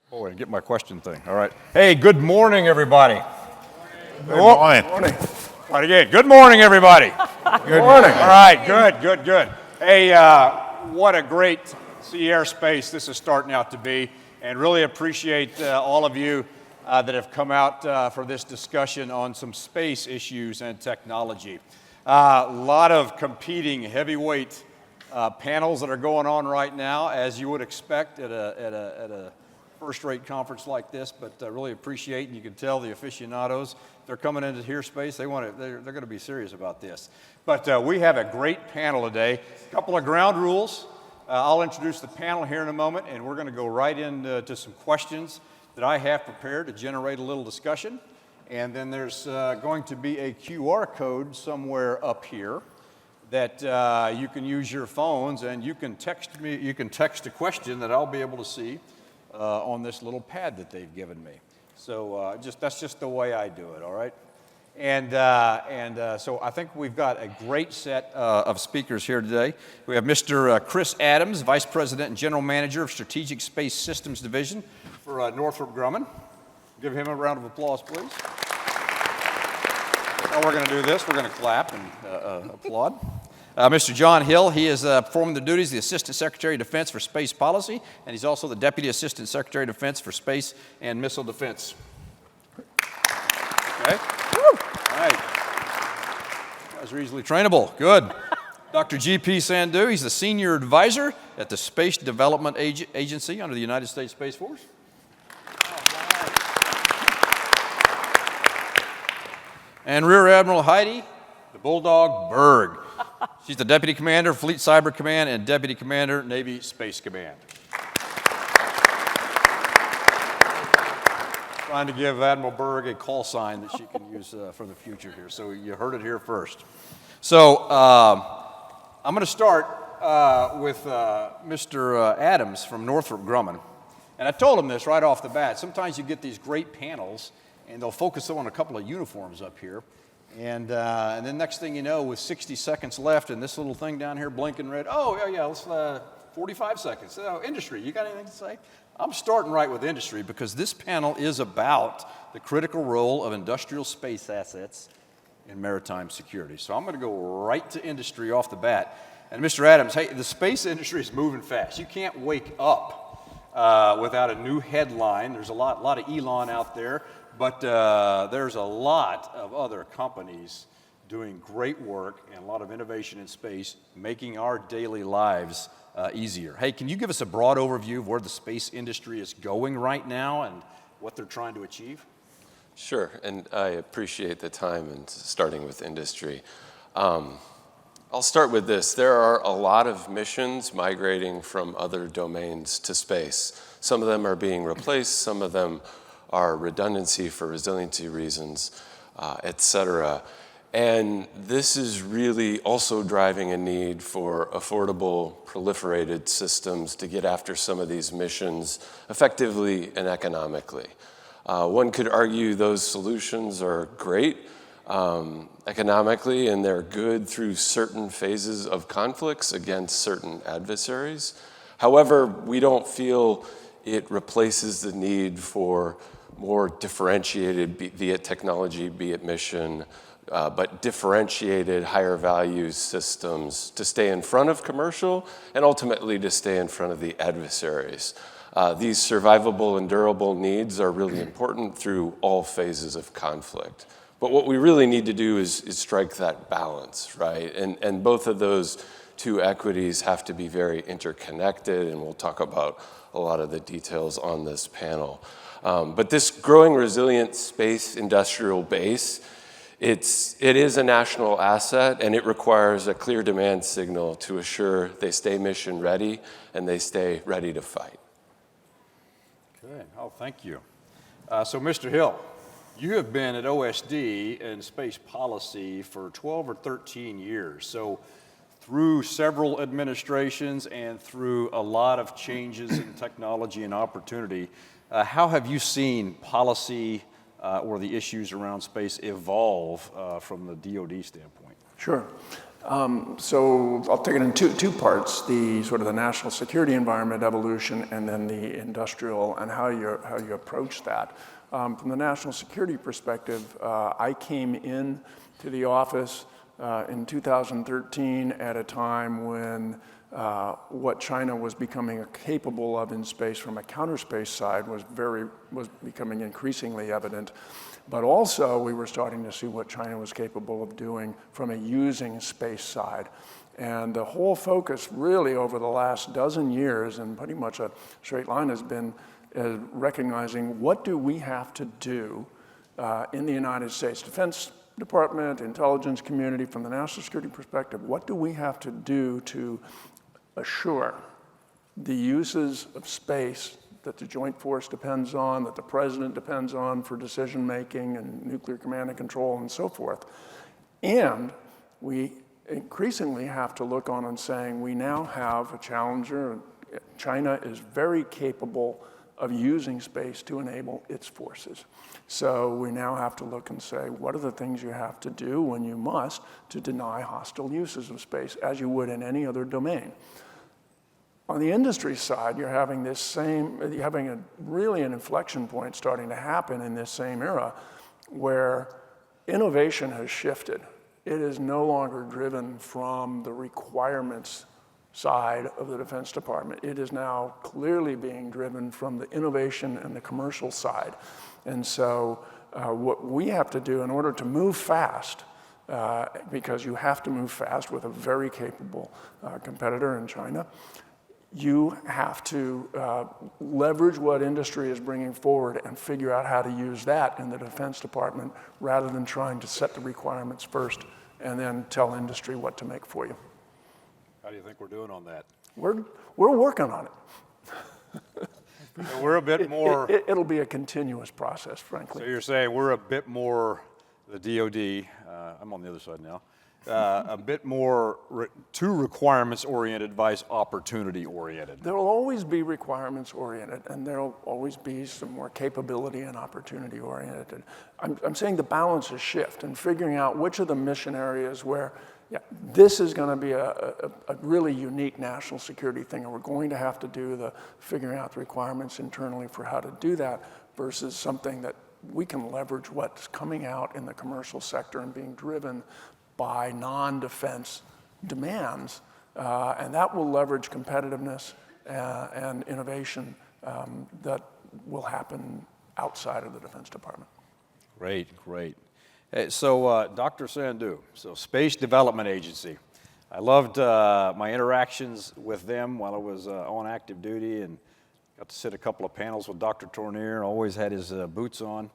Boy, get my question thing. All right. Hey, good morning, everybody. Good morning. Morning. All right, again. Good morning, everybody. Good morning. All right, good. Hey, what a great sea airspace this is starting out to be, and really appreciate all of you that have come out for this discussion on some space issues and technology. A lot of competing heavyweight panels that are going on right now, as you would expect at a first-rate conference like this, but really appreciate, and you can tell the aficionados, they're coming into here space, they're going to be serious about this. But we have a great panel today. A couple of ground rules. I'll introduce the panel here in a moment, and we're going to go right into some questions that I have prepared to generate a little discussion. And then there's going to be a QR code somewhere up here that you can use your phones, and you can text me. You can text a question that I'll be able to see on this little pad that they've given me. So that's just the way I do it, all right? And so I think we've got a great set of speakers here today. We have Mr. Chris Adams, Vice President and General Manager of Strategic Space Systems Division for Northrop Grumman. Give him a round of applause, please. Now we're going to do this. We're going to clap and applaud. Mr. John Hill, he is performing the duties of the Assistant Secretary of Defense for Space Policy, and he's also the Deputy Assistant Secretary of Defense for Space and Missile Defense. Okay. Woo. All right. You guys are easily trainable. Good. Dr. G.P. Sandhu, he's the Senior Advisor at the Space Development Agency under the United States Space Force. And Rear Admiral Heidi, the Bulldog Berg. She's the Deputy Commander, Fleet Cyber Command, and Deputy Commander, Navy Space Command. Trying to give Admiral Berg a call sign that she can use for the future here. So you heard it here first. So I'm going to start with Mr. Adams from Northrop Grumman. And I told him this right off the bat. Sometimes you get these great panels, and they'll focus on a couple of uniforms up here. And then next thing you know, with 60 seconds left and this little thing down here blinking red, let's 45 seconds. Industry, you got anything to say? I'm starting right with industry because this panel is about the critical role of industrial space assets in maritime security. So I'm going to go right to industry off the bat. And Mr. Adams, hey, the space industry is moving fast. You can't wake up without a new headline. There's a lot of Elon out there. But there's a lot of other companies doing great work and a lot of innovation in space, making our daily lives easier. Hey, can you give us a broad overview of where the space industry is going right now and what they're trying to achieve? Sure, and I appreciate the time and starting with industry. I'll start with this. There are a lot of missions migrating from other domains to space. Some of them are being replaced, some of them are redundancy for resiliency reasons, et cetera. And this is really also driving a need for affordable, proliferated systems to get after some of these missions effectively and economically. One could argue those solutions are great economically, and they're good through certain phases of conflicts against certain adversaries. However, we don't feel it replaces the need for more differentiated, be it technology, be it mission, but differentiated higher value systems to stay in front of commercial and ultimately to stay in front of the adversaries. These survivable and durable needs are really important through all phases of conflict. But what we really need to do is strike that balance, right? And both of those two equities have to be very interconnected, and we'll talk about a lot of the details on this panel. But this growing resilient space industrial base, it is a national asset, and it requires a clear demand signal to assure they stay mission ready and they stay ready to fight. Okay, thank you. So Mr. Hill, you have been at OSD in space policy for 12 or 13 years. So through several administrations and through a lot of changes in technology and opportunity, how have you seen policy or the issues around space evolve from the DoD standpoint? Sure. So I'll take it in two parts: the sort of the national security environment evolution, and then the industrial and how you approach that. From the national security perspective, I came in to the office in 2013 at a time when what China was becoming capable of in space from a counterspace side was becoming increasingly evident. But also we were starting to see what China was capable of doing from a using space side. And the whole focus really over the last dozen years, and pretty much a straight line, has been recognizing what do we have to do in the United States Defense Department, intelligence community, from the national security perspective, what do we have to do to assure the uses of space that the Joint Force depends on, that the President depends on for decision making and nuclear command and control and so forth. And we increasingly have to look on and saying we now have a challenger. China is very capable of using space to enable its forces. So we now have to look and say, what are the things you have to do when you must to deny hostile uses of space, as you would in any other domain? On the industry side, you're having really an inflection point starting to happen in this same era where innovation has shifted. It is no longer driven from the requirements side of the Defense Department. It is now clearly being driven from the innovation and the commercial side. And so what we have to do in order to move fast, because you have to move fast with a very capable competitor in China, you have to leverage what industry is bringing forward and figure out how to use that in the Defense Department rather than trying to set the requirements first and then tell industry what to make for you. How do you think we're doing on that? We're working on it. So we're a bit more... It'll be a continuous process, frankly. So you're saying we're a bit more, the DOD, I'm on the other side now, a bit more too requirements-oriented versus opportunity-oriented. There'll always be requirements-oriented, and there'll always be some more capability and opportunity-oriented. I'm saying the balance is shift and figuring out which of the mission areas where this is going to be a really unique national security thing, and we're going to have to do the figuring out the requirements internally for how to do that versus something that we can leverage what's coming out in the commercial sector and being driven by non-defense demands, and that will leverage competitiveness and innovation that will happen outside of the Defense Department. Great. So Dr. Sandhu, so Space Development Agency. I loved my interactions with them while I was on active duty, and got to sit a couple of panels with Dr. Tournier. Always had his boots on,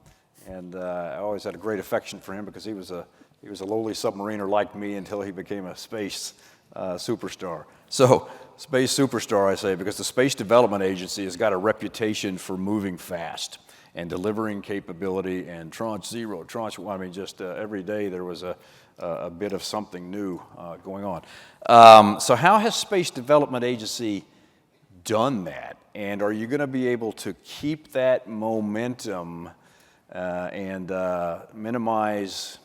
and I always had a great affection for him because he was a lowly submariner like me until he became a space superstar. So, space superstar, I say, because the Space Development Agency has got a reputation for moving fast and delivering capability, and tranche zero, tranche one. I mean, just every day there was a bit of something new going on. So how has Space Development Agency done that? And are you going to be able to keep that momentum and minimize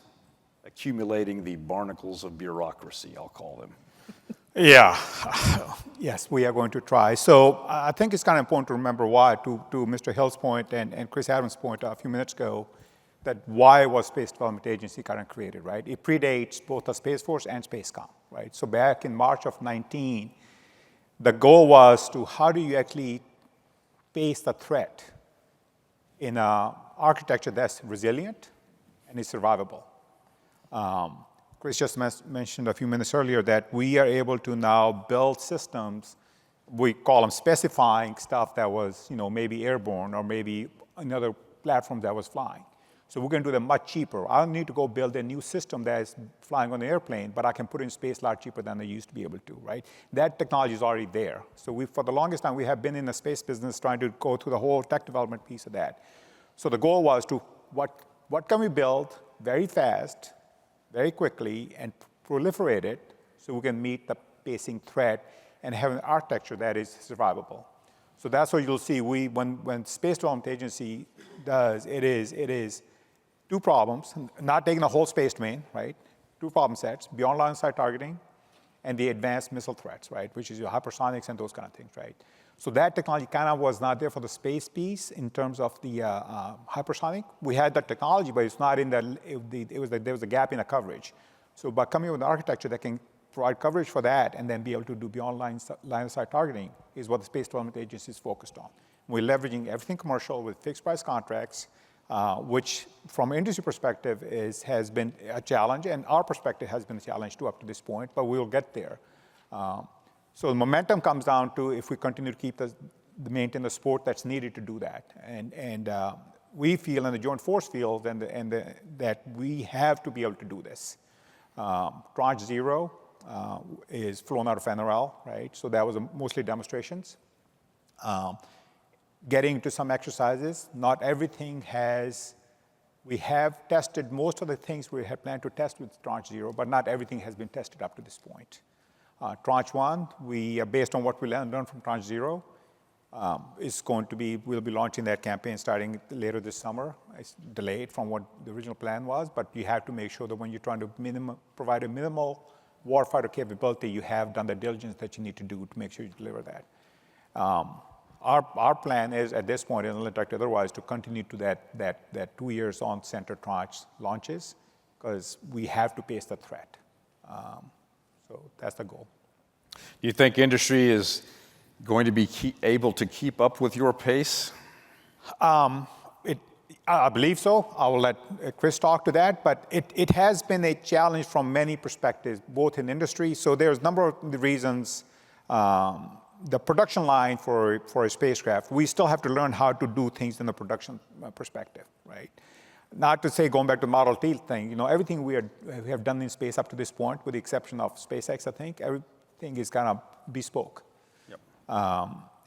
accumulating the barnacles of bureaucracy, I'll call them? Yeah, yes, we are going to try. So I think it's kind of important to remember why, to Mr. Hill's point and Chris Adams' point a few minutes ago, that why was Space Development Agency kind of created, right? It predates both the Space Force and SpaceCom, right? So back in March of 19, the goal was to how do you actually face the threat in an architecture that's resilient and is survivable. Chris just mentioned a few minutes earlier that we are able to now build systems, we call them specifying stuff that was, maybe airborne or maybe another platform that was flying. So we're going to do them much cheaper. I don't need to go build a new system that is flying on the airplane, but I can put it in space a lot cheaper than they used to be able to, right? That technology is already there. So for the longest time, we have been in the space business trying to go through the whole tech development piece of that. So the goal was to, what can we build very fast, very quickly, and proliferate it so we can meet the pacing threat and have an architecture that is survivable. So that's what you'll see. When Space Development Agency does, it is two problems: not taking the whole space domain, right? two problem sets, beyond line of sight targeting and the advanced missile threats, right, which is your hypersonics and those kind of things, right? So that technology kind of was not there for the space piece in terms of the hypersonic. We had that technology, but it's not in there was a gap in the coverage. So by coming up with an architecture that can provide coverage for that and then be able to do beyond line of sight targeting is what the Space Development Agency is focused on. We're leveraging everything commercial with fixed price contracts, which from an industry perspective has been a challenge, and our perspective has been a challenge too up to this point, but we'll get there. So the momentum comes down to if we continue to keep maintain the support that's needed to do that. And we feel, and the Joint Force feels, that we have to be able to do this. Tranche 0 is flown out of NRL, right? So that was mostly demonstrations. Getting to some exercises, not everything we have tested most of the things we had planned to test with Tranche 0, but not everything has been tested up to this point. Tranche 1, based on what we learned from Tranche 0, we'll be launching that campaign starting later this summer. It's delayed from what the original plan was, but you have to make sure that when you're trying to provide a minimal warfighter capability, you have done the diligence that you need to do to make sure you deliver that. Our plan is, at this point, unless otherwise, to continue to that 2 years on center tranche launches, because we have to pace the threat. So that's the goal. Do you think industry is going to be able to keep up with your pace? I believe so. I will let Chris talk to that, but it has been a challenge from many perspectives, both in industry. So there's a number of reasons. The production line for a spacecraft, we still have to learn how to do things in the production perspective, right? Not to say, going back to Model T thing, everything we have done in space up to this point, with the exception of SpaceX, I think, everything is kind of bespoke. Yep.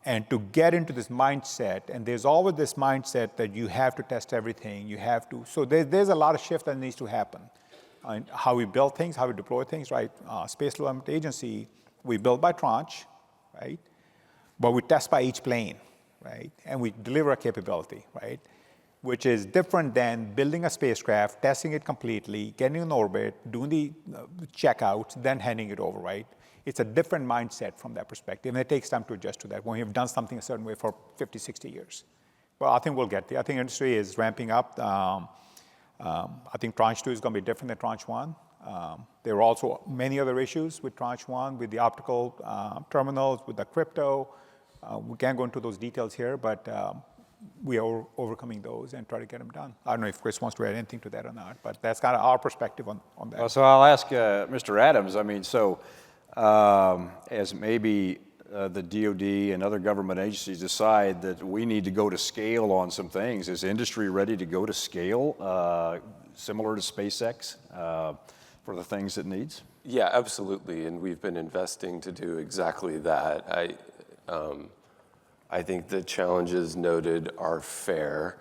And to get into this mindset, and there's always this mindset that you have to test everything, so there's a lot of shift that needs to happen. How we build things, how we deploy things, right? Space Development Agency, we build by tranche, right? But we test by each plane, right? And we deliver a capability, right? Which is different than building a spacecraft, testing it completely, getting in orbit, doing the checkouts, then handing it over, right? It's a different mindset from that perspective, and it takes time to adjust to that when you've done something a certain way for 50, 60 years. Well, I think we'll get there. I think industry is ramping up. I think Tranche 2 is going to be different than Tranche 1. There are also many other issues with Tranche 1, with the optical terminals, with the crypto. We can't go into those details here, but we are overcoming those and try to get them done. I don't know if Chris wants to add anything to that or not, but that's kind of our perspective on that. Well, so I'll ask Mr. Adams. I mean, as maybe the DoD and other government agencies decide that we need to go to scale on some things, is industry ready to go to scale, similar to SpaceX, for the things it needs? Yeah, absolutely, and we've been investing to do exactly that. I think the challenges noted are fair.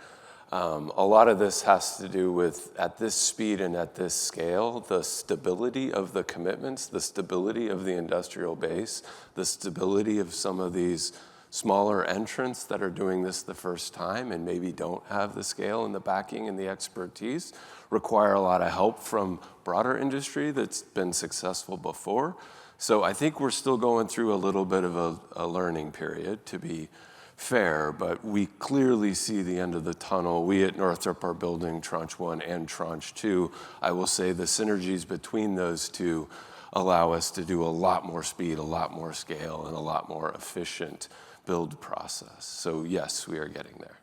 A lot of this has to do with, at this speed and at this scale, the stability of the commitments, the stability of the industrial base, the stability of some of these smaller entrants that are doing this the first time and maybe don't have the scale and the backing and the expertise, require a lot of help from broader industry that's been successful before. So I think we're still going through a little bit of a learning period, to be fair, but we clearly see the end of the tunnel. We at Northrop are building Tranche 1 and Tranche 2. I will say the synergies between those two allow us to do a lot more speed, a lot more scale, and a lot more efficient build process. So yes, we are getting there.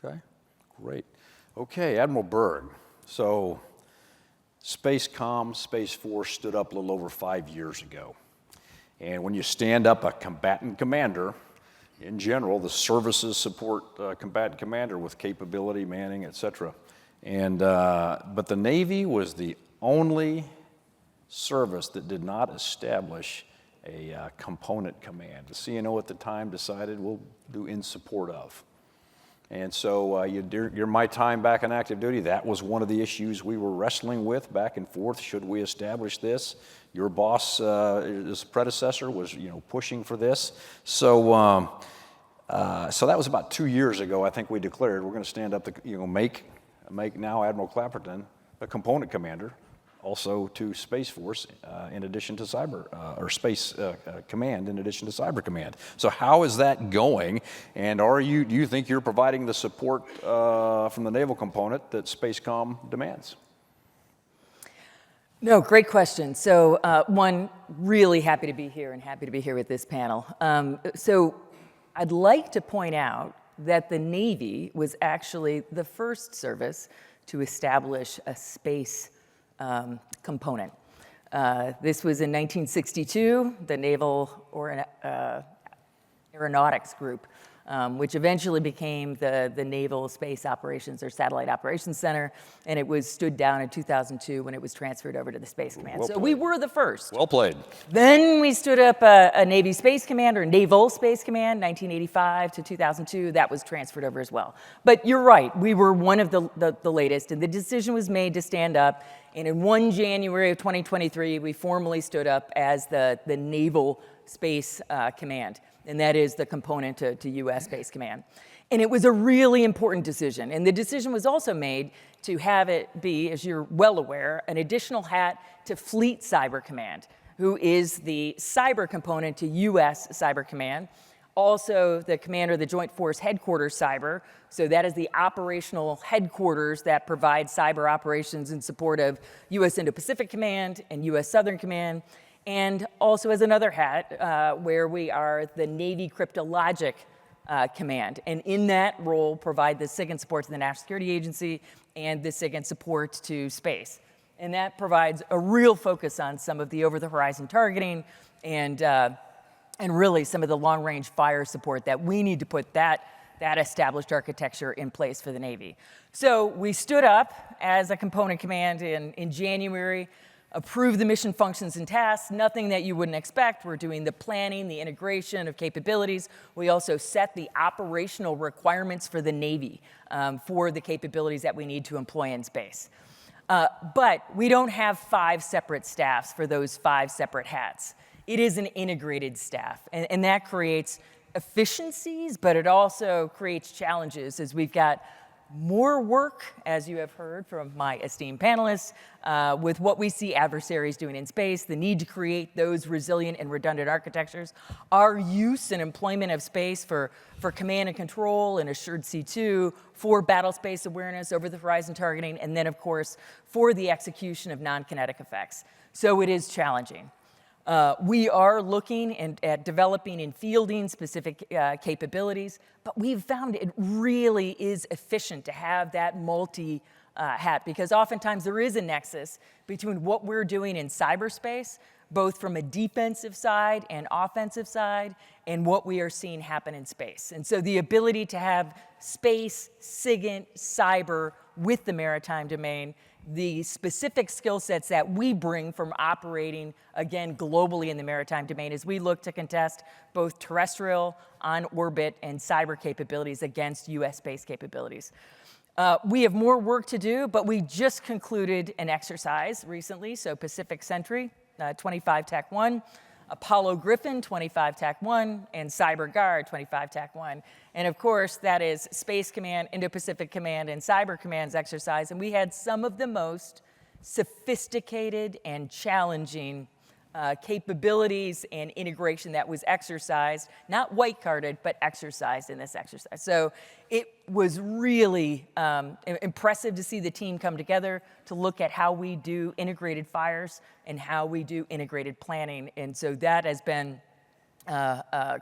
Okay, great. Okay, Admiral Berg. So Space Force stood up a little over 5 years ago. And when you stand up a combatant commander, in general, the services support combatant commander with capability, manning, et cetera. But the Navy was the only service that did not establish a component command. The CNO at the time decided we'll do in support of. And so during my time back in active duty, that was one of the issues we were wrestling with back and forth. Should we establish this? Your boss, his predecessor, was pushing for this. So that was about 2 years ago. I think we declared we're going to stand up make now Admiral Clapperton the component commander also to Space Force in addition to Cyber, or Space Command in addition to Cyber Command. So how is that going? And do you think you're providing the support from the naval component that SpaceCom demands? No, great question. So one, really happy to be here and happy to be here with this panel. So I'd like to point out that the Navy was actually the first service to establish a space component. This was in 1962, the Naval Aeronautics Group, which eventually became the Naval Space Operations or Satellite Operations Center, and it was stood down in 2002 when it was transferred over to the Space Command. Well so played. we were the first. Well played. Then we stood up a Navy Space Command, or Naval Space Command, 1985 to 2002. That was transferred over as well. But you're right, we were one of the latest, and the decision was made to stand up. And in 1 January of 2023, we formally stood up as the Naval Space Command, and that is the component to U.S. Space Command. And it was a really important decision. And the decision was also made to have it be, as you're well aware, an additional hat to Fleet Cyber Command, who is the cyber component to U.S. Cyber Command. Also, the commander of the Joint Force Headquarters Cyber. So that is the operational headquarters that provides cyber operations in support of U.S. Indo-Pacific Command and U.S. Southern Command. And also as another hat, where we are the Navy Cryptologic Command. And in that role, provide the SIGINT support to the National Security Agency and the SIGINT support to space. And that provides a real focus on some of the over-the-horizon targeting and really some of the long-range fire support that we need to put that established architecture in place for the Navy. So we stood up as a component command in January, approved the mission functions and tasks, nothing that you wouldn't expect. We're doing the planning, the integration of capabilities. We also set the operational requirements for the Navy for the capabilities that we need to employ in space. But we don't have 5 separate staffs for those 5 separate hats. It is an integrated staff, and that creates efficiencies, but it also creates challenges as we've got more work, as you have heard from my esteemed panelists, with what we see adversaries doing in space, the need to create those resilient and redundant architectures, our use and employment of space for command and control and assured C2, for battle space awareness, over-the-horizon targeting, and then, of course, for the execution of non-kinetic effects. So it is challenging. We are looking at developing and fielding specific capabilities, but we've found it really is efficient to have that multi-hat because oftentimes there is a nexus between what we're doing in cyberspace, both from a defensive side and offensive side, and what we are seeing happen in space. And so the ability to have space, SIGINT, cyber with the maritime domain, the specific skill sets that we bring from operating, again, globally in the maritime domain as we look to contest both terrestrial, on-orbit, and cyber capabilities against U.S. space capabilities. We have more work to do, but we just concluded an exercise recently, so Pacific Sentry, 25 TAC 1, Apollo Griffin, 25 TAC 1, and Cyber Guard, 25 TAC 1. And of course, that is Space Command, Indo-Pacific Command, and Cyber Command's exercise. And we had some of the most sophisticated and challenging capabilities and integration that was exercised, not white-carded, but exercised in this exercise. So it was really impressive to see the team come together to look at how we do integrated fires and how we do integrated planning. And so that has been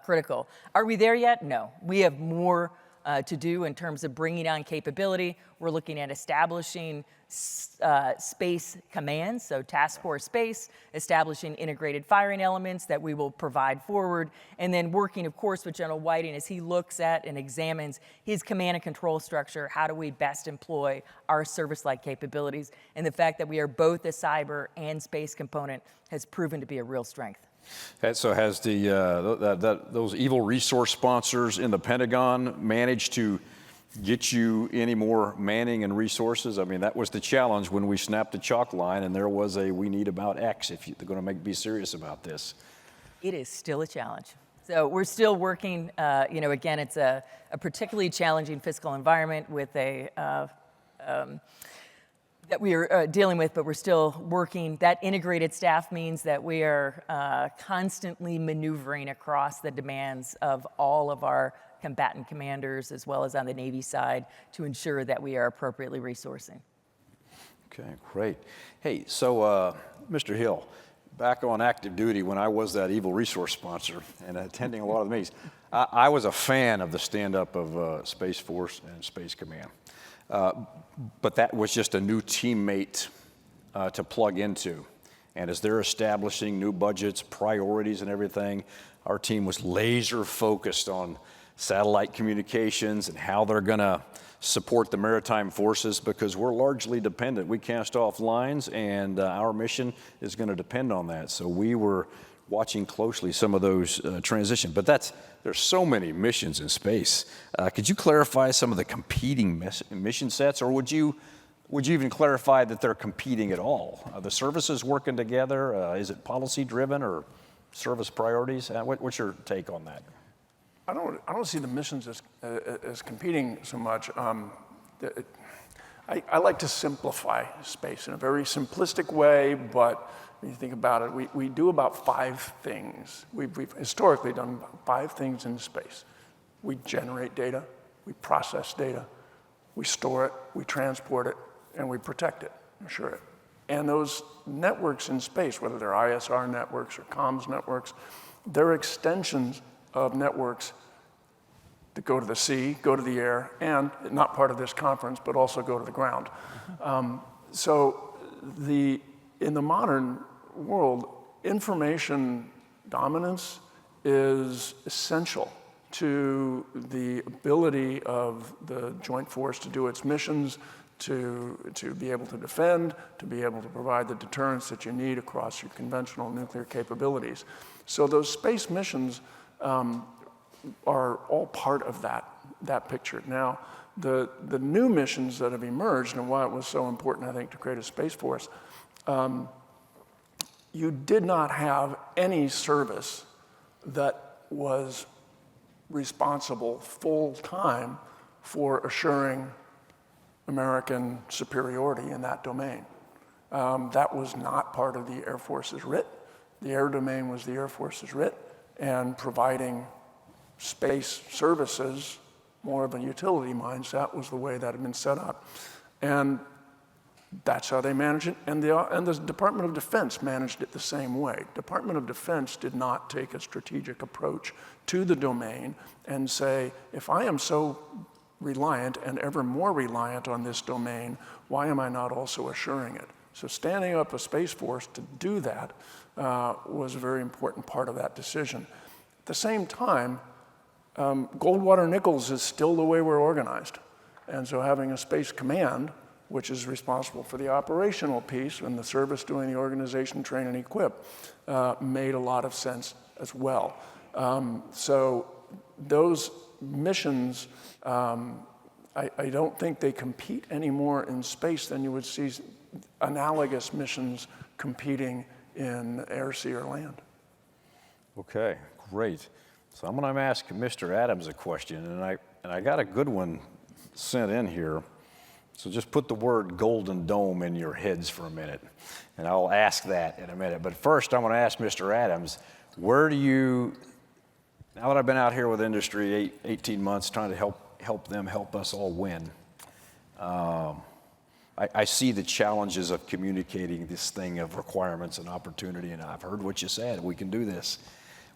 critical. Are we there yet? No. We have more to do in terms of bringing on capability. We're looking at establishing space commands, so task force space, establishing integrated firing elements that we will provide forward, and then working, of course, with General Whiting as he looks at and examines his command and control structure. How do we best employ our service-like capabilities? And the fact that we are both a cyber and space component has proven to be a real strength. So has those evil resource sponsors in the Pentagon managed to get you any more manning and resources? I mean, that was the challenge when we snapped the chalk line and there was we need about X if you're going to be serious about this. It is still a challenge. So we're still working, again, it's a particularly challenging fiscal environment with a that we are dealing with, but we're still working. That integrated staff means that we are constantly maneuvering across the demands of all of our combatant commanders, as well as on the Navy side, to ensure that we are appropriately resourcing. Okay, great. Hey, so Mr. Hill, back on active duty when I was that evil resource sponsor and attending a lot of the meetings, I was a fan of the stand-up of Space Force and Space Command. But that was just a new teammate to plug into. And as they're establishing new budgets, priorities, and everything, our team was laser focused on satellite communications and how they're going to support the maritime forces, because we're largely dependent. We cast off lines, and our mission is going to depend on that. So we were watching closely some of those transition. But there's so many missions in space. Could you clarify some of the competing mission sets, or would you even clarify that they're competing at all? Are the services working together? Is it policy driven or service priorities? What's your take on that? I don't see the missions as competing so much. I like to simplify space in a very simplistic way, but when you think about it, we do about 5 things. We've historically done 5 things in space. We generate data, we process data, we store it, we transport it, and we protect it, assure it. And those networks in space, whether they're ISR networks or comms networks, they're extensions of networks that go to the sea, go to the air, and not part of this conference, but also go to the ground. So in the modern world, information dominance is essential to the ability of the Joint Force to do its missions, to be able to defend, to be able to provide the deterrence that you need across your conventional nuclear capabilities. So those space missions are all part of that picture. Now, the new missions that have emerged, and why it was so important, I think, to create a Space Force, you did not have any service that was responsible full-time for assuring American superiority in that domain. That was not part of the Air Force's writ. The air domain was the Air Force's writ, and providing space services, more of a utility mindset, was the way that had been set up. And that's how they managed it. And the Department of Defense managed it the same way. Department of Defense did not take a strategic approach to the domain and say, if I am so reliant and ever more reliant on this domain, why am I not also assuring it? So standing up a Space Force to do that was a very important part of that decision. At the same time, Goldwater-Nichols is still the way we're organized. And so having a Space Command, which is responsible for the operational piece and the service doing the organization, train, and equip, made a lot of sense as well. So those missions, I don't think they compete any more in space than you would see analogous missions competing in air, sea, or land. Okay, great. So I'm going to ask Mr. Adams a question, and I got a good one sent in here. So just put the word Golden Dome in your heads for a minute, and I'll ask that in a minute. But first, I want to ask Mr. Adams, where do you, now that I've been out here with industry 18 months trying to help us all win, I see the challenges of communicating this thing of requirements and opportunity, and I've heard what you said. We can do this.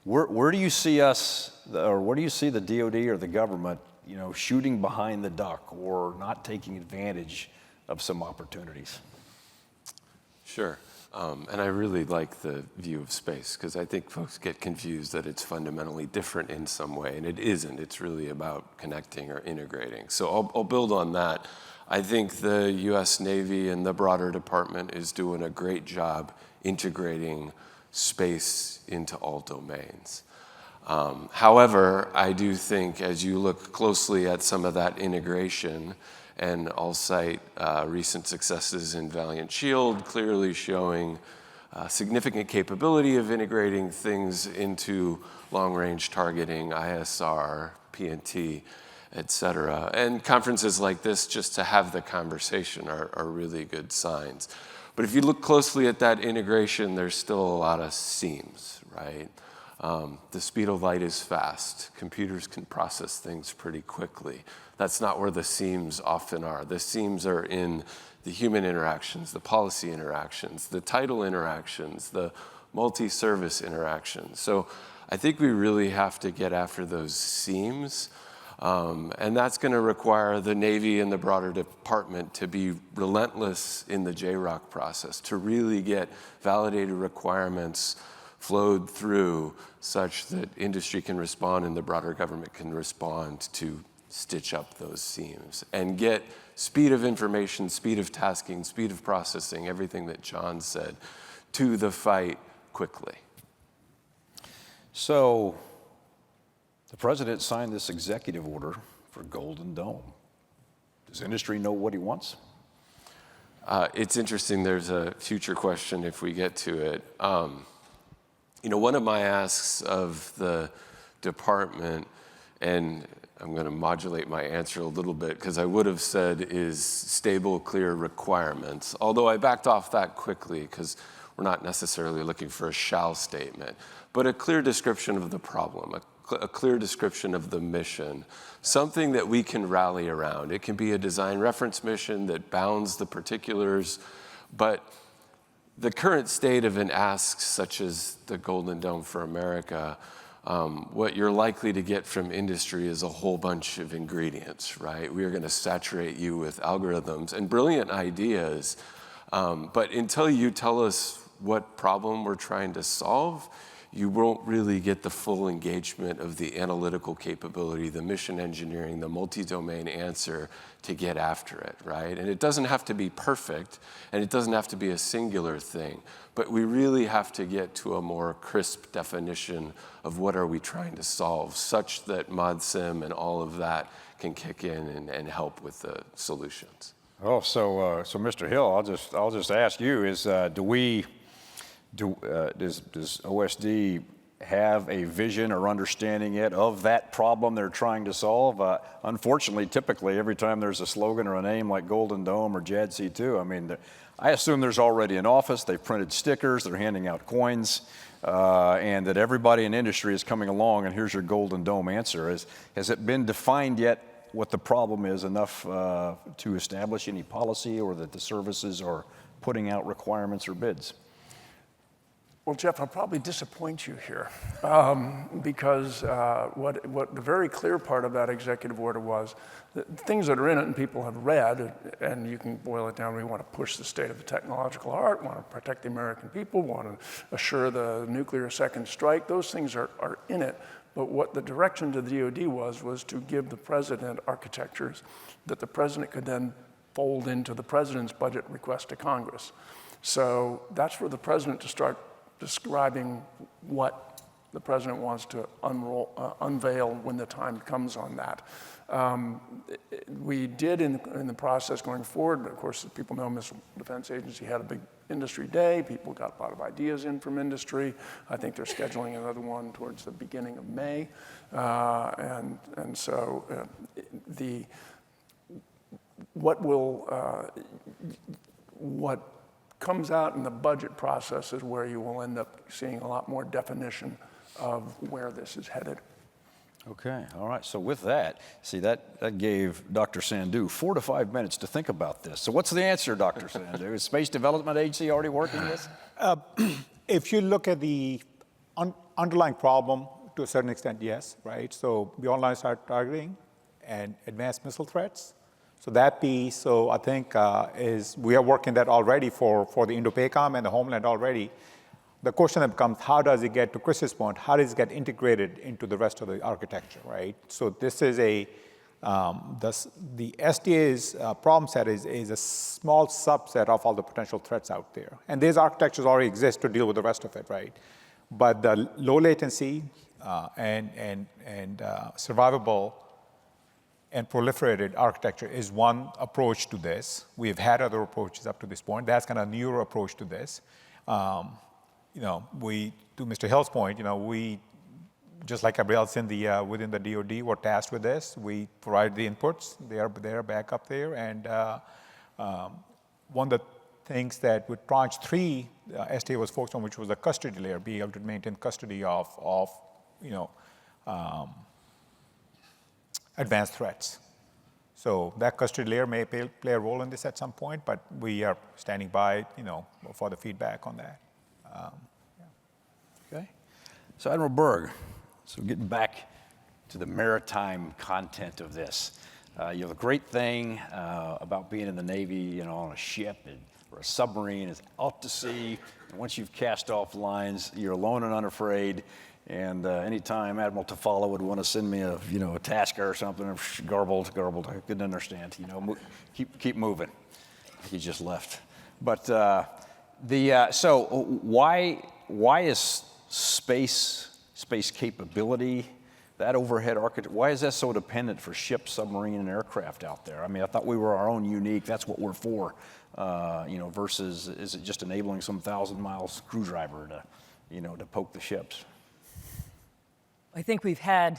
Where do you see us, or where do you see the DoD or the government, shooting behind the duck or not taking advantage of some opportunities? Sure. And I really like the view of space, because I think folks get confused that it's fundamentally different in some way, and it isn't. It's really about connecting or integrating. So I'll build on that. I think the U.S. Navy and the broader department is doing a great job integrating space into all domains. However, I do think as you look closely at some of that integration, and I'll cite recent successes in Valiant Shield, clearly showing significant capability of integrating things into long-range targeting, ISR, PNT. et cetera. And conferences like this, just to have the conversation, are really good signs. But if you look closely at that integration, there's still a lot of seams, right? The speed of light is fast. Computers can process things pretty quickly. That's not where the seams often are. The seams are in the human interactions, the policy interactions, the title interactions, the multi-service interactions. So I think we really have to get after those seams. And that's going to require the Navy and the broader department to be relentless in the JROC process, to really get validated requirements flowed through such that industry can respond and the broader government can respond to stitch up those seams and get speed of information, speed of tasking, speed of processing, everything that John said, to the fight quickly. So the president signed this executive order for Golden Dome. Does industry know what he wants? It's interesting. There's a future question if we get to it. One of my asks of the department, and I'm going to modulate my answer a little bit because I would have said is stable, clear requirements, although I backed off that quickly because we're not necessarily looking for a shall statement, but a clear description of the problem, a clear description of the mission, something that we can rally around. It can be a design reference mission that bounds the particulars, but the current state of an ask such as the Golden Dome for America, what you're likely to get from industry is a whole bunch of ingredients, right? We are going to saturate you with algorithms and brilliant ideas, but until you tell us what problem we're trying to solve, you won't really get the full engagement of the analytical capability, the mission engineering, the multi-domain answer to get after it, right? And it doesn't have to be perfect, and it doesn't have to be a singular thing, but we really have to get to a more crisp definition of what are we trying to solve, such that ModSim and all of that can kick in and help with the solutions. Oh, so Mr. Hill, I'll just ask you: does OSD have a vision or understanding yet of that problem they're trying to solve? Unfortunately, typically, every time there's a slogan or a name like Golden Dome or JADC2, I mean, I assume there's already an office, they've printed stickers, they're handing out coins, and that everybody in industry is coming along, and here's your Golden Dome answer. Has it been defined yet what the problem is enough to establish any policy, or that the services are putting out requirements or bids? Well, Jeff, I'll probably disappoint you here because what the very clear part of that executive order was, the things that are in it and people have read, and you can boil it down, we want to push the state of the technological art, want to protect the American people, want to assure the nuclear second strike, those things are in it. But what the direction to the DoD was to give the president architectures that the president could then fold into the president's budget request to Congress. So that's for the president to start describing what the president wants to unveil when the time comes on that. We did in the process going forward, of course, people know Missile Defense Agency had a big industry day. People got a lot of ideas in from industry. I think they're scheduling another one towards the beginning of May. What comes out in the budget process is where you will end up seeing a lot more definition of where this is headed. Okay, all right. So with that, see, that gave Dr. Sandhu 4 to 5 minutes to think about this. So what's the answer, Dr. Sandhu? Is Space Development Agency already working this? If you look at the underlying problem, to a certain extent, yes, right? So we online start targeting and advanced missile threats. So that piece, so I think we are working that already for the Indo-PACOM and the Homeland already. The question then becomes, how does it get, to Chris's point, how does it get integrated into the rest of the architecture, right? So this is the SDA's problem set is a small subset of all the potential threats out there. And these architectures already exist to deal with the rest of it, right? But the low latency and survivable and proliferated architecture is one approach to this. We've had other approaches up to this point. That's kind of a newer approach to this. To Mr. Hill's point, just like everybody else within the DoD, we're tasked with this. We provide the inputs. They are back up there. And one of the things that with Tranche 3, STA was focused on, which was the custody layer, being able to maintain custody of advanced threats. So that custody layer may play a role in this at some point, but we are standing by, for the feedback on that. Okay. So Admiral Berg, so getting back to the maritime content of this, the great thing about being in the Navy, on a ship or a submarine is out to sea. And once you've cast off lines, you're alone and unafraid. And anytime Admiral Tafala would want to send me a tasker or something, garbled, I couldn't understand. Keep moving. He just left. But so why is space capability, that overhead architecture, why is that so dependent for ships, submarine, and aircraft out there? I mean, I thought we were our own unique. That's what we're for. Versus is it just enabling some 1,000-mile screwdriver to poke the ships? I think we've had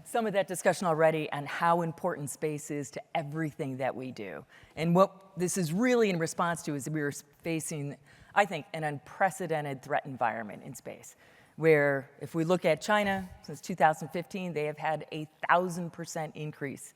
some of that discussion already on how important space is to everything that we do. And what this is really in response to is that we are facing, I think, an unprecedented threat environment in space, where if we look at China, since 2015, they have had 1,000% increase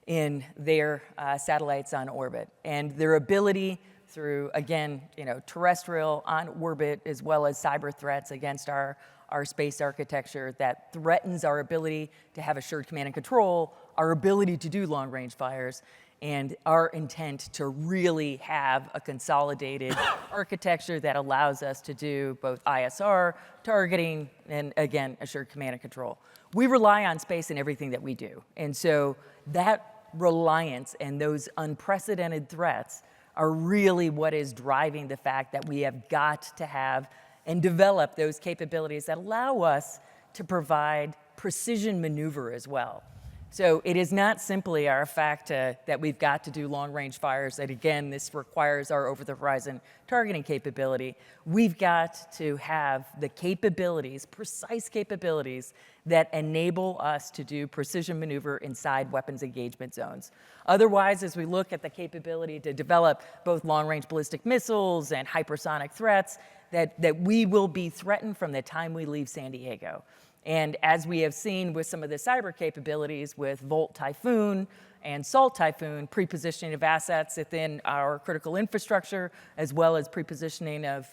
in their satellites on orbit. And their ability through, again, terrestrial on orbit, as well as cyber threats against our space architecture that threatens our ability to have assured command and control, our ability to do long-range fires, and our intent to really have a consolidated architecture that allows us to do both ISR, targeting, and again, assured command and control. We rely on space in everything that we do. And so that reliance and those unprecedented threats are really what is driving the fact that we have got to have and develop those capabilities that allow us to provide precision maneuver as well. So it is not simply our fact that we've got to do long-range fires, that again, this requires our over-the-horizon targeting capability. We've got to have the capabilities, precise capabilities, that enable us to do precision maneuver inside weapons engagement zones. Otherwise, as we look at the capability to develop both long-range ballistic missiles and hypersonic threats, that we will be threatened from the time we leave San Diego. And as we have seen with some of the cyber capabilities with Volt Typhoon and Salt Typhoon, pre-positioning of assets within our critical infrastructure, as well as pre-positioning of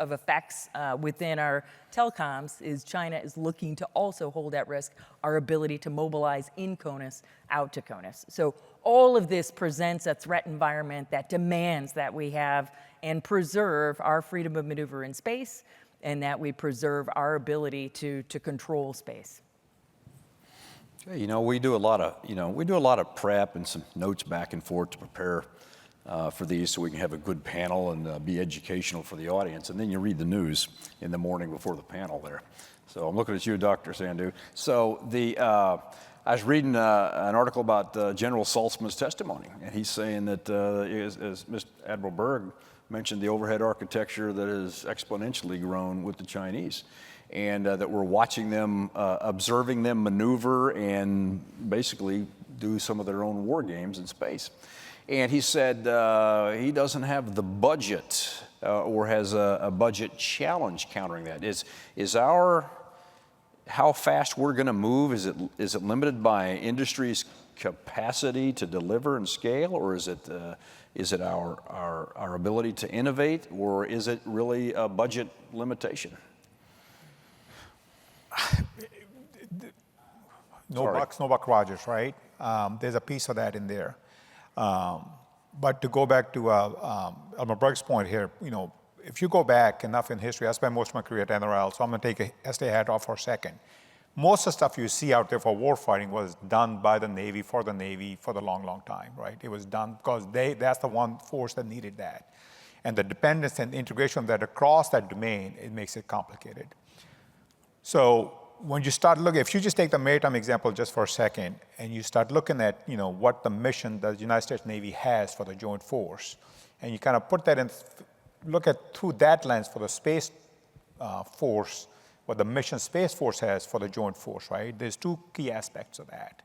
effects within our telecoms, is China is looking to also hold at risk our ability to mobilize in CONUS out to CONUS. So all of this presents a threat environment that demands that we have and preserve our freedom of maneuver in space, and that we preserve our ability to control space. Okay, we do a lot of prep and some notes back and forth to prepare for these, so we can have a good panel and be educational for the audience. And then you read the news in the morning before the panel there. So I'm looking at you, Dr. Sandhu. So I was reading an article about General Saltzman's testimony, and he's saying that, as Mr. Admiral Berg mentioned, the overhead architecture that has exponentially grown with the Chinese, and that we're watching them, observing them maneuver and basically do some of their own war games in space. And he said he doesn't have the budget or has a budget challenge countering that. Is our how fast we're going to move, is it limited by industry's capacity to deliver and scale, or is it our ability to innovate, or is it really a budget limitation? No buck Rogers, right? There's a piece of that in there. But to go back to Admiral Berg's point here, if you go back enough in history, I spent most of my career at NRL, so I'm going to take a STA hat off for a second. Most of the stuff you see out there for warfighting was done by the Navy for the long, long time, right? It was done because that's the one force that needed that. And the dependence and integration of that across that domain, it makes it complicated. So when you start looking, if you just take the maritime example just for a second, and you start looking at, what the mission the United States Navy has for the joint force, and you kind of put that in, look at through that lens for the space force, what the Mission Space Force has for the Joint Force, right? There's two key aspects of that.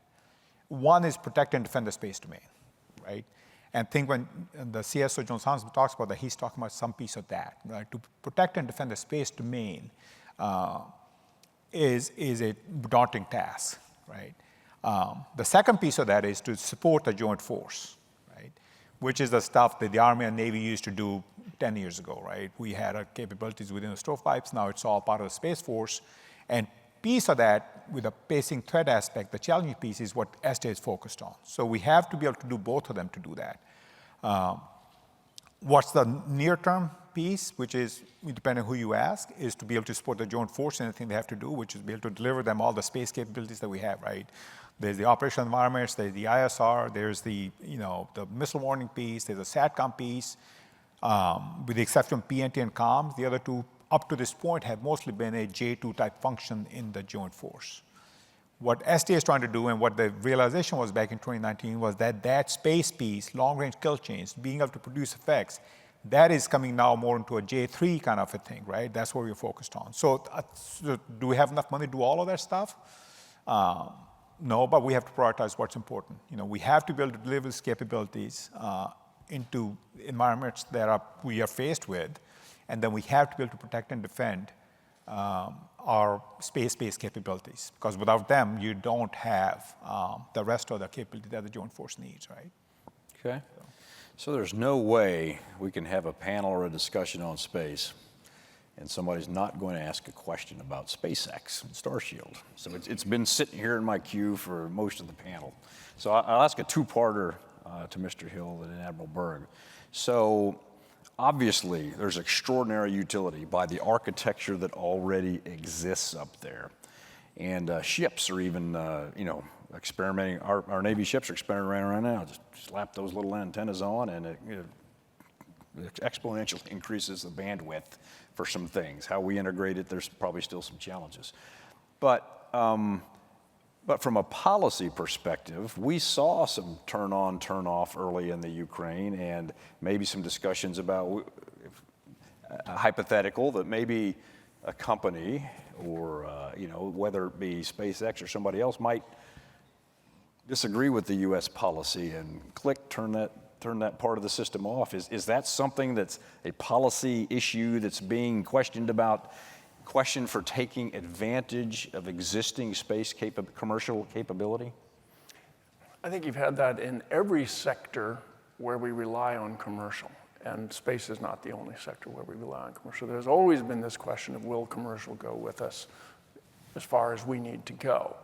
One is protect and defend the space domain, right? And think when the CSO Jones Hansen talks about that, he's talking about some piece of that, right? To protect and defend the space domain is a daunting task, right? The second piece of that is to support the Joint Force, right? Which is the stuff that the Army and Navy used to do 10 years ago, right? We had our capabilities within the stovepipes, now it's all part of the Space Force. And piece of that, with the pacing threat aspect, the challenging piece is what SDA is focused on. So we have to be able to do both of them to do that. What's the near-term piece, which is, depending on who you ask, is to be able to support the Joint Force in anything they have to do, which is be able to deliver them all the space capabilities that we have, right? There's the operational environments, there's the ISR, there's the missile warning piece, there's a SATCOM piece, with the exception of PNT and comms. The other two, up to this point, have mostly been a J2 type function in the Joint Force. What SDA is trying to do, and what the realization was back in 2019, was that space piece, long-range kill chains, being able to produce effects, that is coming now more into a J3 kind of a thing, right? That's what we're focused on. So do we have enough money to do all of that stuff? No, but we have to prioritize what's important. We have to be able to deliver these capabilities into environments that we are faced with, and then we have to be able to protect and defend our space-based capabilities, because without them, you don't have the rest of the capability that the Joint Force needs, right? Okay. So there's no way we can have a panel or a discussion on space and somebody's not going to ask a question about SpaceX and Starshield. So it's been sitting here in my queue for most of the panel. So I'll ask a two-parter to Mr. Hill and Admiral Berg. So obviously, there's extraordinary utility by the architecture that already exists up there. And ships are even, experimenting. Our Navy ships are experimenting right now. Just slap those little antennas on, and it exponentially increases the bandwidth for some things. How we integrate it, there's probably still some challenges. But from a policy perspective, we saw some turn on, turn off early in the Ukraine, and maybe some discussions about a hypothetical that maybe a company or, whether it be SpaceX or somebody else might disagree with the U.S. policy and turn that part of the system off. Is that something that's a policy issue that's being questioned for taking advantage of existing space commercial capability? I think you've had that in every sector where we rely on commercial, and space is not the only sector where we rely on commercial. There's always been this question of, will commercial go with us as far as we need to go?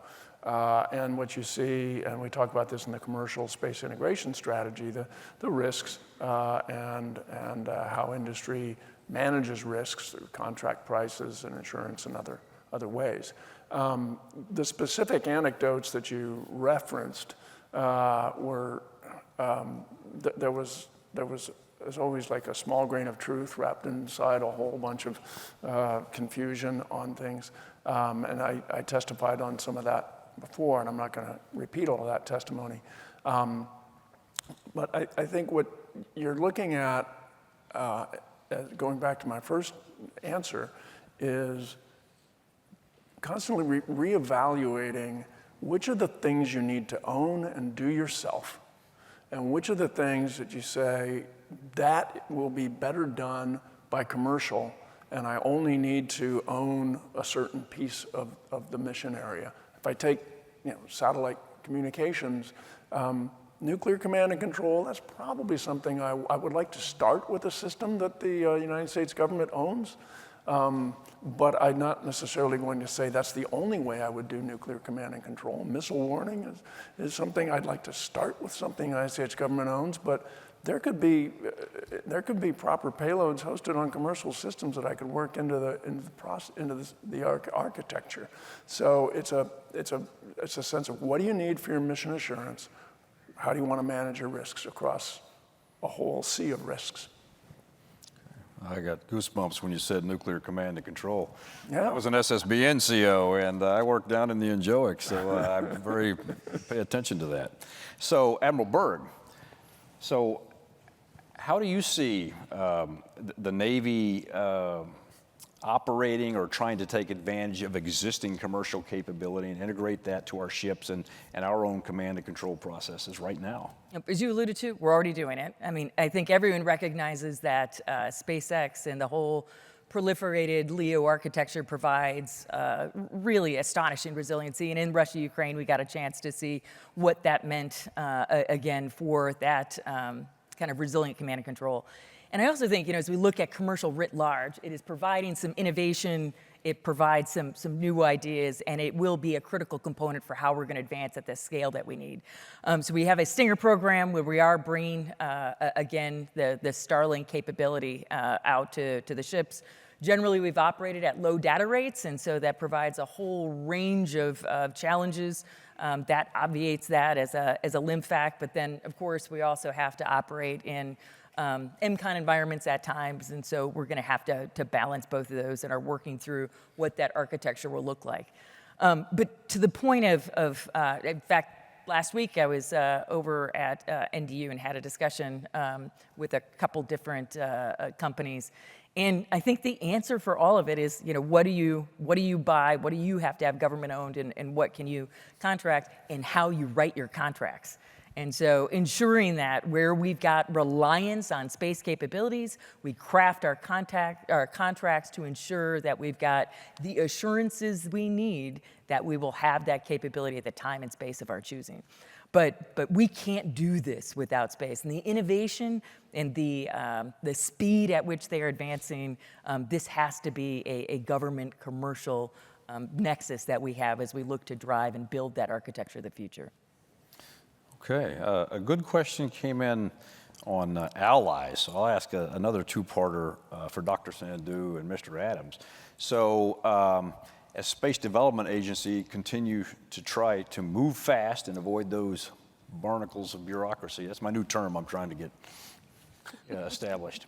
And what you see, and we talk about this in the commercial space integration strategy, the risks and how industry manages risks through contract prices and insurance and other ways. The specific anecdotes that you referenced were there's always like a small grain of truth wrapped inside a whole bunch of confusion on things, and I testified on some of that before, and I'm not going to repeat all of that testimony. But I think what you're looking at, going back to my first answer, is constantly reevaluating which of the things you need to own and do yourself, and which of the things that you say, that will be better done by commercial, and I only need to own a certain piece of the mission area. If I take satellite communications, nuclear command and control, that's probably something I would like to start with a system that the United States government owns, but I'm not necessarily going to say that's the only way I would do nuclear command and control. Missile warning is something I'd like to start with, something the United States government owns, but there could be proper payloads hosted on commercial systems that I could work into the architecture. So it's a sense of, what do you need for your mission assurance? How do you want to manage your risks across a whole sea of risks? I got goosebumps when you said nuclear command and control. Yeah. I was an SSBN CO, and I worked down in the Enjoic, so I pay attention to that. So, Admiral Berg, how do you see the Navy operating or trying to take advantage of existing commercial capability and integrate that to our ships and our own command and control processes right now. As you alluded to, we're already doing it. I mean, I think everyone recognizes that SpaceX and the whole proliferated LEO architecture provides really astonishing resiliency. And in Russia, Ukraine, we got a chance to see what that meant, again, for that kind of resilient command and control. And I also think, as we look at commercial writ large, it is providing some innovation, it provides some new ideas, and it will be a critical component for how we're going to advance at the scale that we need. So we have a Stinger program where we are bringing, again, the Starlink capability out to the ships. Generally, we've operated at low data rates, and so that provides a whole range of challenges. That obviates that as a limb fact, but then, of course, we also have to operate in MCON environments at times, and so we're going to have to balance both of those and are working through what that architecture will look like. But to the point of in fact, last week I was over at NDU and had a discussion with a couple different companies, and I think the answer for all of it is, what do you buy, what do you have to have government owned, and what can you contract, and how you write your contracts. And so ensuring that where we've got reliance on space capabilities, we craft our contracts to ensure that we've got the assurances we need that we will have that capability at the time and space of our choosing. But we can't do this without space. And the innovation and the speed at which they are advancing, this has to be a government commercial nexus that we have as we look to drive and build that architecture of the future. Okay, a good question came in on allies. So I'll ask another two-parter for Dr. Sandhu and Mr. Adams. So as Space Development Agency continue to try to move fast and avoid those barnacles of bureaucracy, that's my new term I'm trying to get established.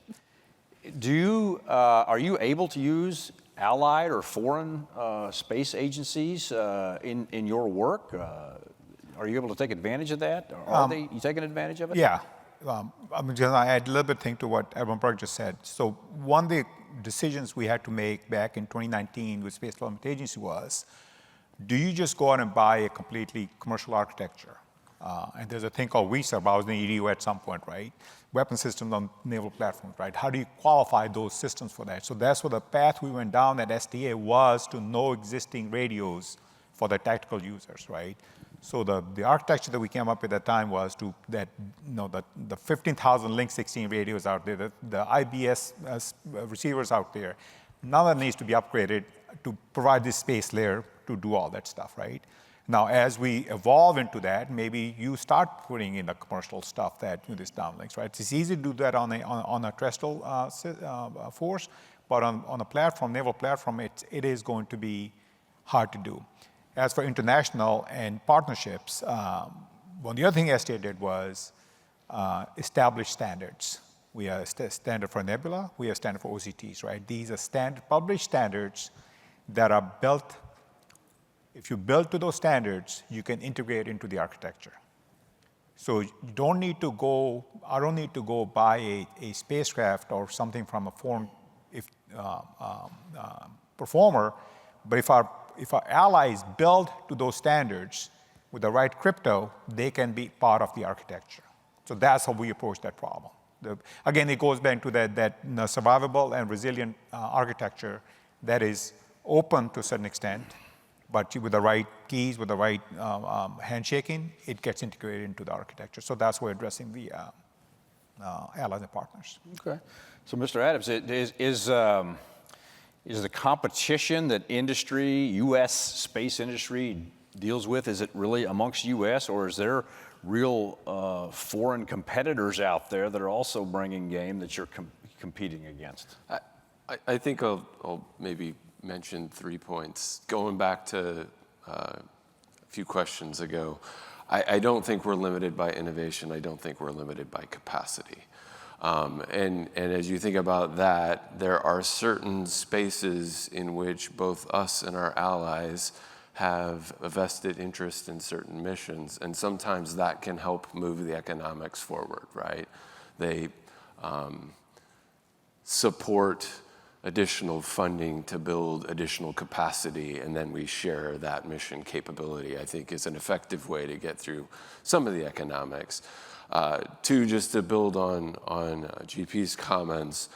Are you able to use allied or foreign space agencies in your work? Are you able to take advantage of that? Are you taking advantage of it? Yeah. I add a little bit thing to what Admiral Berg just said. So one of the decisions we had to make back in 2019 with Space Development Agency was, do you just go out and buy a completely commercial architecture? And there's a thing called WESUB. I was in the EDU at some point, right? Weapon systems on naval platforms, right? How do you qualify those systems for that? So that's what the path we went down at SDA was, to know existing radios for the tactical users, right? So the architecture that we came up with at that time was the 15,000 Link 16 radios out there, the IBS receivers out there, none of that needs to be upgraded to provide this space layer to do all that stuff, right? Now, as we evolve into that, maybe you start putting in the commercial stuff that this downlinks, right? It's easy to do that on a terrestrial force, but on a platform, naval platform, it is going to be hard to do. As for international and partnerships, one of the other things SDA did was establish standards. We have a standard for Nebula, we have a standard for OCTs, right? These are published standards that are built. If you build to those standards, you can integrate into the architecture. So I don't need to go buy a spacecraft or something from a foreign performer, but if our allies build to those standards with the right crypto, they can be part of the architecture. So that's how we approach that problem. Again, it goes back to that survivable and resilient architecture that is open to a certain extent, but with the right keys, with the right handshaking, it gets integrated into the architecture. So that's why we're addressing the allies and partners. Okay. So, Mr. Adams, is the competition that industry, U.S. space industry deals with, is it really amongst U.S., or is there real foreign competitors out there that are also bringing game that you're competing against? I think I'll maybe mention 3 points. Going back to a few questions ago, I don't think we're limited by innovation. I don't think we're limited by capacity. And as you think about that, there are certain spaces in which both us and our allies have a vested interest in certain missions, and sometimes that can help move the economics forward, right? They support additional funding to build additional capacity, and then we share that mission capability, I think is an effective way to get through some of the economics. Two, just to build on GP's comments,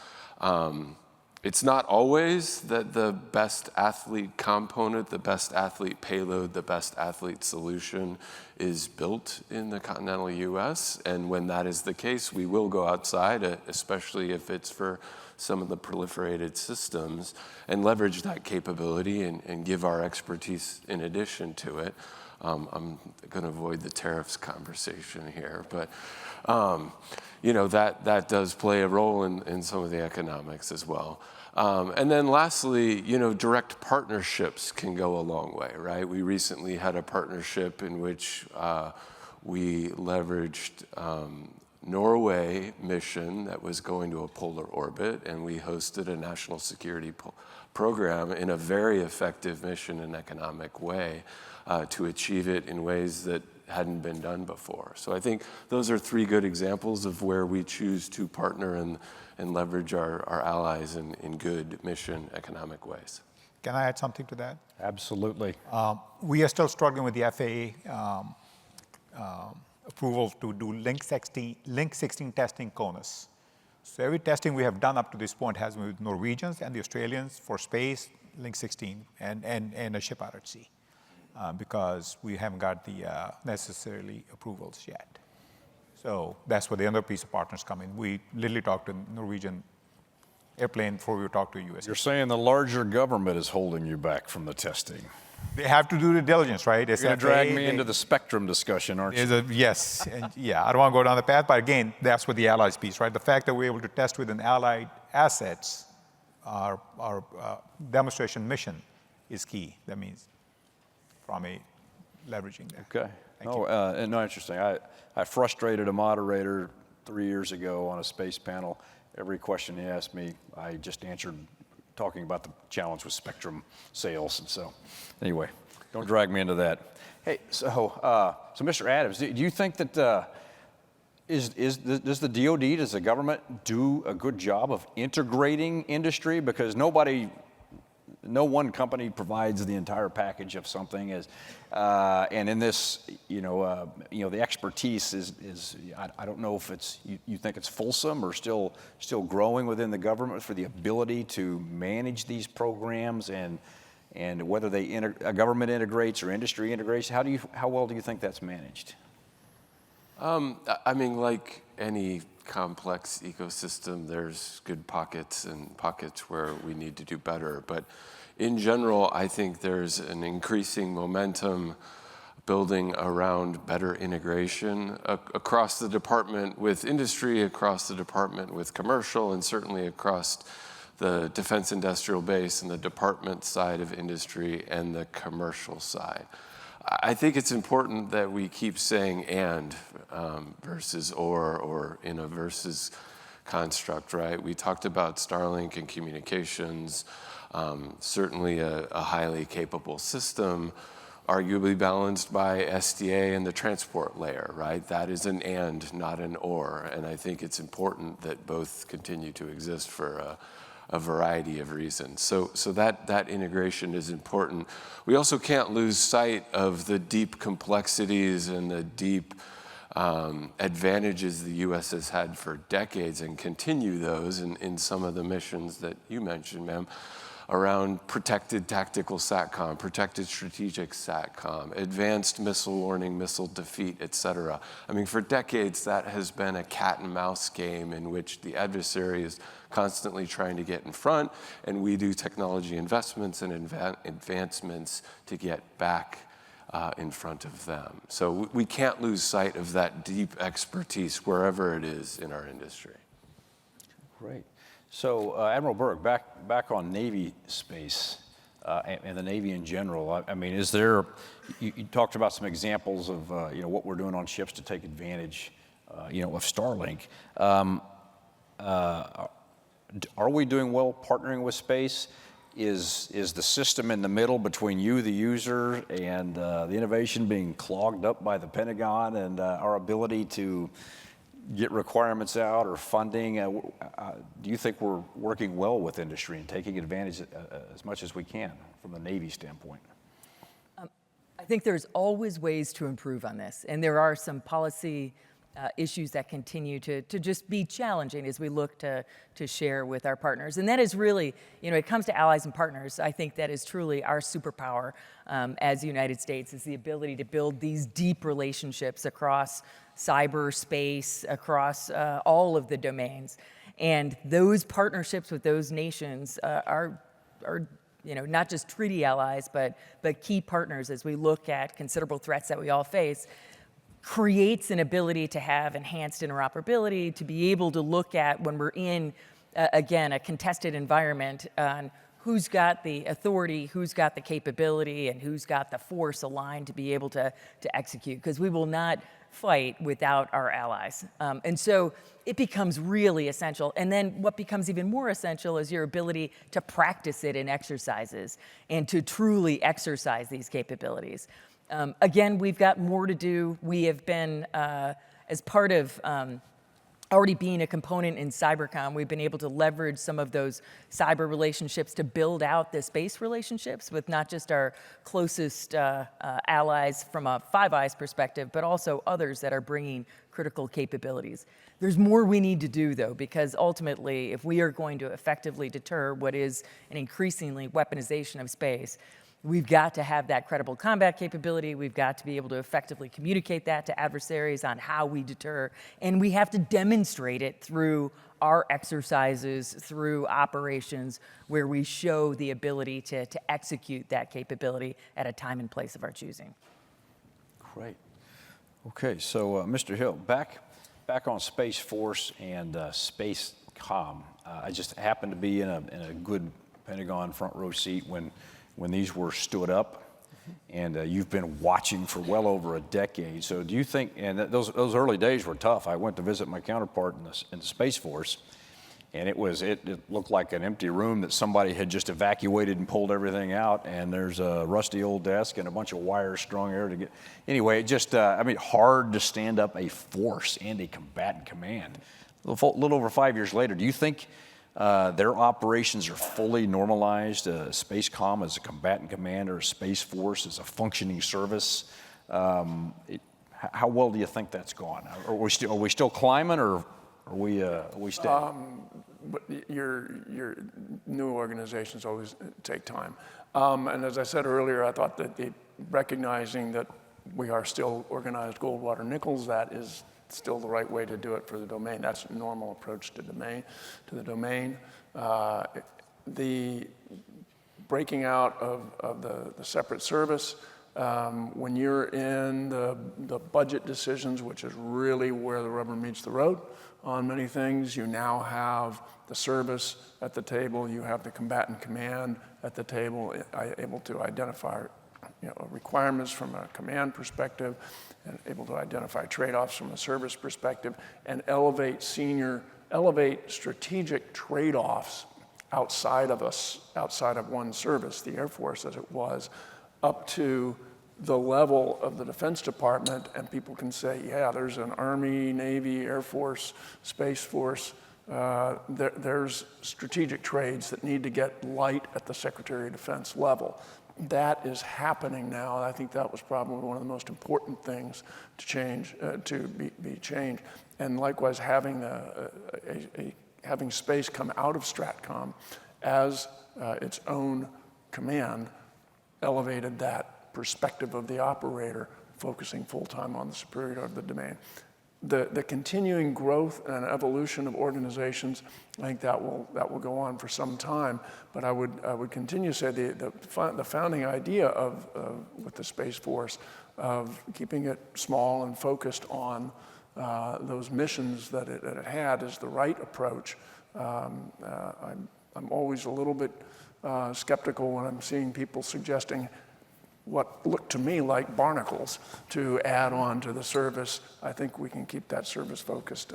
it's not always that the best athlete component, the best athlete payload, the best athlete solution is built in the continental US. And when that is the case, we will go outside, especially if it's for some of the proliferated systems, and leverage that capability and give our expertise in addition to it. I'm going to avoid the tariffs conversation here, but that does play a role in some of the economics as well. And then lastly, direct partnerships can go a long way, right? We recently had a partnership in which we leveraged Norway mission that was going to a polar orbit, and we hosted a national security program in a very effective mission and economic way to achieve it in ways that hadn't been done before. So I think those are three good examples of where we choose to partner and leverage our allies in good mission economic ways. Can I add something to that? Absolutely. We are still struggling with the FAA approval to do Link 16 testing CONUS. So every testing we have done up to this point has been with Norwegians and the Australians for space, Link 16, and a ship out at sea, because we haven't got the necessarily approvals yet. So that's where the other piece of partners come in. We literally talked to Norwegian airplane before we talked to a US. You're saying the larger government is holding you back from the testing. They have to do the diligence, right? You're going to drag me into the spectrum discussion, aren't you? Yes, and I don't want to go down the path, but again, that's what the allies piece, right? The fact that we're able to test within allied assets, our demonstration mission is key. That means from a leveraging that. Okay. Thank No, interesting. I frustrated a moderator 3 years ago on a space panel. Every question he asked me, I just answered talking about the challenge with spectrum sales. And so anyway, don't drag me into that. Hey, so Mr. Adams, do you think that does the DoD, does the government do a good job of integrating industry? Because no one company provides the entire package of something, and in this, the expertise is I don't know if it's you think it's fulsome or still growing within the government for the ability to manage these programs and whether a government integrates or industry integrates. How well do you think that's managed? I mean, like any complex ecosystem, there's good pockets and pockets where we need to do better. But in general, I think there's an increasing momentum building around better integration across the department with industry, across the department with commercial, and certainly across the defense industrial base and the department side of industry and the commercial side. I think it's important that we keep saying and versus or in a versus construct, right? We talked about Starlink and communications, certainly a highly capable system, arguably balanced by SDA and the transport layer, right? That is an and, not an or. And I think it's important that both continue to exist for a variety of reasons. So that integration is important. We also can't lose sight of the deep complexities and the deep advantages the U.S. has had for decades and continue those in some of the missions that you mentioned, ma'am, around protected tactical SATCOM, protected strategic SATCOM, advanced missile warning, missile defeat, et cetera. I mean, for decades, that has been a cat and mouse game in which the adversary is constantly trying to get in front, and we do technology investments and advancements to get back in front of them. So we can't lose sight of that deep expertise wherever it is in our industry. Great. So Admiral Berg, back on Navy space and the Navy in general. I mean, is there? You talked about some examples of what we're doing on ships to take advantage, of Starlink. Are we doing well partnering with space? Is the system in the middle between you, the user, and the innovation being clogged up by the Pentagon and our ability to get requirements out or funding? Do you think we're working well with industry and taking advantage as much as we can from the Navy standpoint? I think there's always ways to improve on this, and there are some policy issues that continue to just be challenging as we look to share with our partners. And that is really, it comes to allies and partners, I think that is truly our superpower as the United States, is the ability to build these deep relationships across cyberspace, across all of the domains. And those partnerships with those nations are not just treaty allies, but key partners as we look at considerable threats that we all face, creates an ability to have enhanced interoperability, to be able to look at when we're in, again, a contested environment on who's got the authority, who's got the capability, and who's got the force aligned to be able to execute, because we will not fight without our allies. And so it becomes really essential. And then what becomes even more essential is your ability to practice it in exercises and to truly exercise these capabilities. Again, we've got more to do. We have been, as part of already being a component in cybercom, we've been able to leverage some of those cyber relationships to build out the space relationships with not just our closest allies from a Five Eyes perspective, but also others that are bringing critical capabilities. There's more we need to do, though, because ultimately, if we are going to effectively deter what is an increasingly weaponization of space, we've got to have that credible combat capability. We've got to be able to effectively communicate that to adversaries on how we deter. And we have to demonstrate it through our exercises, through operations where we show the ability to execute that capability at a time and place of our choosing. Great. Okay, so Mr. Hill, back on Space Force and Space Comm. I just happened to be in a good Pentagon front row seat when these were stood up, and you've been watching for well over a decade. So do you think, and those early days were tough. I went to visit my counterpart in the Space Force, and it looked like an empty room that somebody had just evacuated and pulled everything out, and there's a rusty old desk and a bunch of wires strung there to get, anyway, it just, hard to stand up a force and a combatant command. A little over 5 years later, do you think their operations are fully normalized? Space Comm as a combatant command or Space Force as a functioning service. How well do you think that's gone? Are we still climbing, or are we steady? But your new organizations always take time. And as I said earlier, I thought that recognizing that we are still organized gold, water, nickels, that is still the right way to do it for the domain. That's a normal approach to the domain. The breaking out of the separate service, when you're in the budget decisions, which is really where the rubber meets the road on many things, you now have the service at the table, you have the combatant command at the table, able to identify requirements from a command perspective, and able to identify trade-offs from a service perspective, and elevate strategic trade-offs outside of one service, the Air Force as it was, up to the level of the Defense Department, and people can say, yeah, there's an Army, Navy, Air Force, Space Force. There's strategic trades that need to get light at the Secretary of Defense level. That is happening now. I think that was probably one of the most important things to change, to be changed. And likewise, having having space come out of Stratcom as its own command elevated that perspective of the operator, focusing full-time on the superiority of the domain. The continuing growth and evolution of organizations, I think that will go on for some time. But I would continue to say the founding idea with the Space Force of keeping it small and focused on those missions that it had is the right approach. I'm always a little bit skeptical when I'm seeing people suggesting what look to me like barnacles to add on to the service. I think we can keep that service focused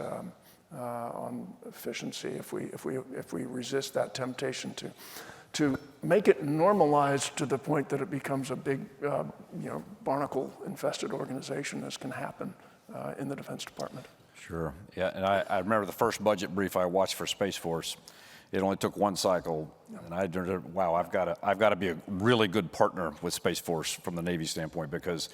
on efficiency if we resist that temptation to make it normalized to the point that it becomes a big barnacle-infested organization, as can happen in the Defense Department. Sure. Yeah, and I remember the first budget brief I watched for Space Force. It only took one cycle, and I learned, wow, I've got to be a really good partner with Space Force from the Navy standpoint, because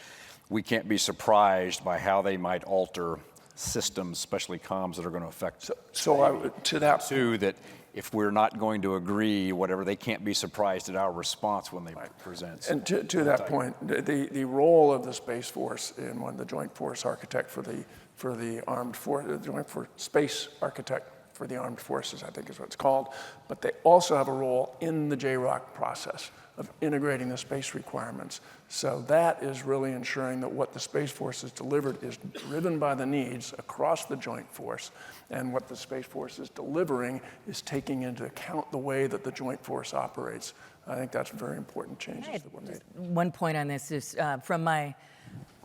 we can't be surprised by how they might alter systems, especially comms, that are going to affect. To that Two, that if we're not going to agree, whatever, they can't be surprised at our response when they present. And to that point, the role of the Space Force in one, the Joint Force Architect for the Armed Forces, the Joint Force Space Architect for the Armed Forces, I think is what it's called, but they also have a role in the JROC process of integrating the space requirements. So that is really ensuring that what the Space Force has delivered is driven by the needs across the Joint Force, and what the Space Force is delivering is taking into account the way that the Joint Force operates. I think that's very important changes that were made. One point on this is from my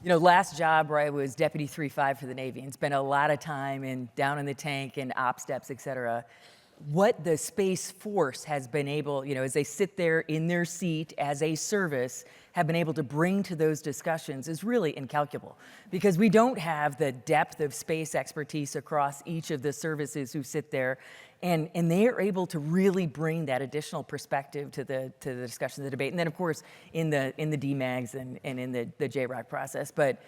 last job where I was Deputy 3-5 for the Navy and spent a lot of time down in the tank and op steps, et cetera. What the Space Force has been able, as they sit there in their seat as a service, have been able to bring to those discussions is really incalculable, because we don't have the depth of space expertise across each of the services who sit there, and they are able to really bring that additional perspective to the discussion, the debate, and then of course in the DMAGs and in the JROC process. But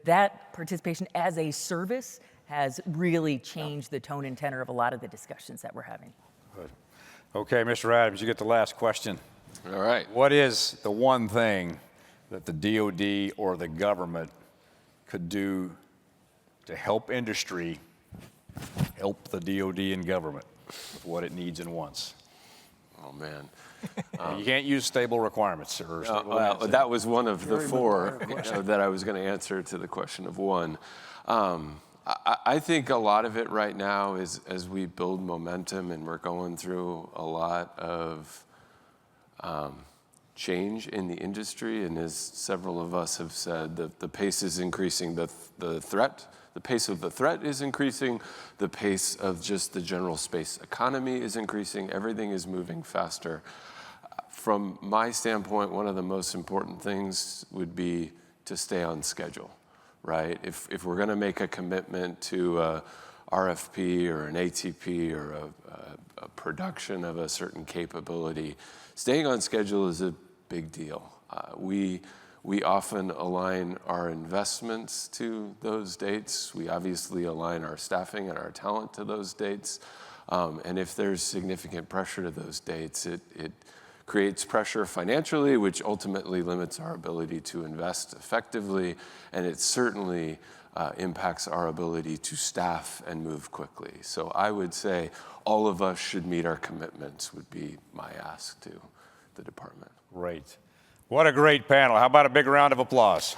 that participation as a service has really changed the tone and tenor of a lot of the discussions that we're having. Good. Okay, Mr. Adams, you get the last question. All right. What is the one thing that the DoD or the government could do to help industry help the DoD and government with what it needs and wants? Oh, man. You can't use stable requirements or Well, that was one of the four that I was going to answer to the question of one. I think a lot of it right now is as we build momentum, and we're going through a lot of change in the industry, and as several of us have said, the pace is increasing, the pace of the threat is increasing, the pace of just the general space economy is increasing, everything is moving faster. From my standpoint, one of the most important things would be to stay on schedule, right? If we're gonna make a commitment to a RFP or an ATP or a production of a certain capability, staying on schedule is a big deal. We often align our investments to those dates. We obviously align our staffing and our talent to those dates. And if there's significant pressure to those dates, it creates pressure financially, which ultimately limits our ability to invest effectively. And it certainly impacts our ability to staff and move quickly. So I would say all of us should meet our commitments, would be my ask to the department. Great. What a great panel. How about a big round of applause?